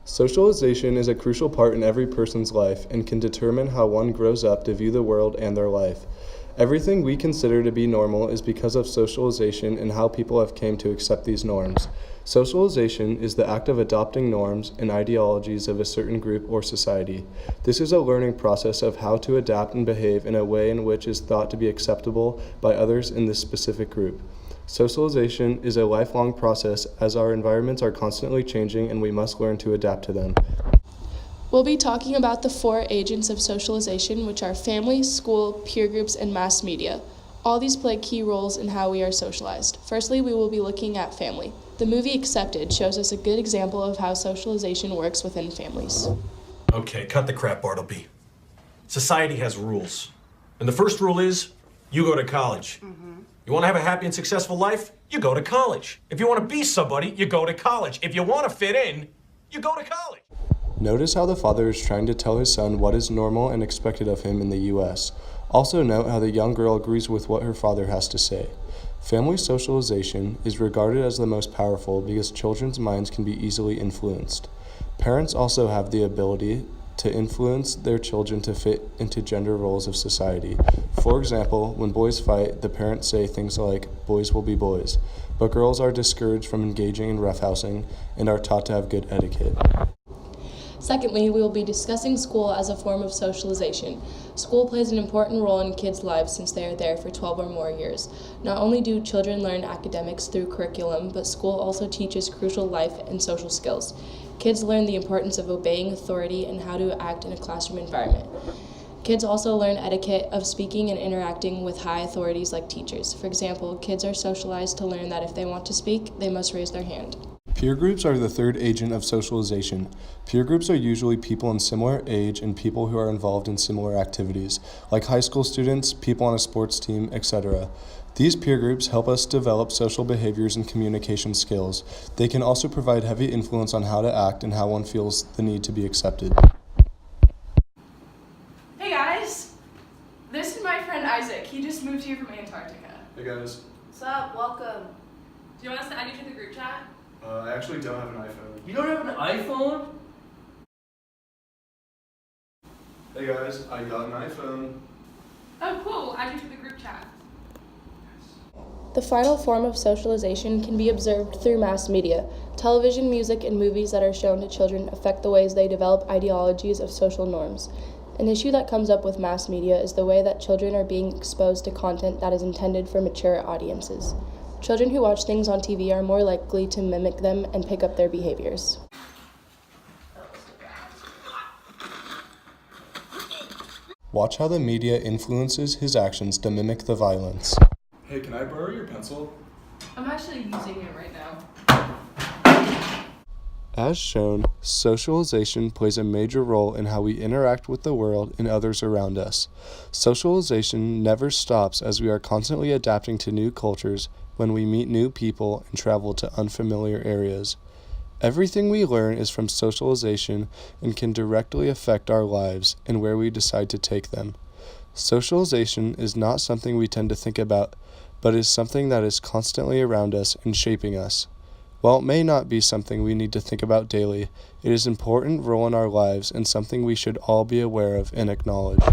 Socialization is a crucial part in every person's life and can determine how one grows up to view the world and their life. Everything we consider to be normal is because of socialization and how people have came to accept these norms. Socialization is the act of adopting norms and ideologies of a certain group or society. This is a learning process of how to adapt and behave in a way in which is thought to be acceptable by others in this specific group. Socialization is a lifelong process as our environments are constantly changing and we must learn to adapt to them. We'll be talking about the 4 agents of socialization, which are family, school, peer groups, and mass media. All these play key roles in how we are socialized. Firstly, we will be looking at family. The movie Accepted shows us a good example of how socialization works within families. Okay, cut the crap, Bartleby. Society has rules. And the first rule is, you go to college. You want to have a happy and successful life? You go to college. If you want to be somebody, you go to college. If you want to fit in, you go to college. Notice how the father is trying to tell his son what is normal and expected of him in the U.S. Also note how the young girl agrees with what her father has to say. Family socialization is regarded as the most powerful because children's minds can be easily influenced. Parents also have the ability to influence their children to fit into gender roles of society. For example, when boys fight, the parents say things like, "Boys will be boys," but girls are discouraged from engaging in roughhousing and are taught to have good etiquette. Secondly, we will be discussing school as a form of socialization. School plays an important role in kids' lives since they are there for 12 or more years. Not only do children learn academics through curriculum, but school also teaches crucial life and social skills. Kids learn the importance of obeying authority and how to act in a classroom environment. Kids also learn etiquette of speaking and interacting with high authorities like teachers. For example, kids are socialized to learn that if they want to speak, they must raise their hand. Peer groups are the third agent of socialization. Peer groups are usually people in similar age and people who are involved in similar activities, like high school students, people on a sports team, etc. These peer groups help us develop social behaviors and communication skills. They can also provide heavy influence on how to act and how one feels the need to be accepted. Hey guys, this is my friend Isaac. He just moved here from Antarctica. Hey guys. What's up? Welcome. Do you want us to add you to the group chat? I actually don't have an iPhone. You don't have an iPhone? Hey guys, I got an iPhone. Oh cool, we'll add you to the group chat. The final form of socialization can be observed through mass media. Television, music, and movies that are shown to children affect the ways they develop ideologies of social norms. An issue that comes up with mass media is the way that children are being exposed to content that is intended for mature audiences. Children who watch things on TV are more likely to mimic them and pick up their behaviors. Watch how the media influences his actions to mimic the violence. Hey, can I borrow your pencil? I'm actually using it right now. As shown, socialization plays a major role in how we interact with the world and others around us. Socialization never stops as we are constantly adapting to new cultures when we meet new people and travel to unfamiliar areas. Everything we learn is from socialization and can directly affect our lives and where we decide to take them. Socialization is not something we tend to think about, but is something that is constantly around us and shaping us. While it may not be something we need to think about daily, it is an important role in our lives and something we should all be aware of and acknowledge.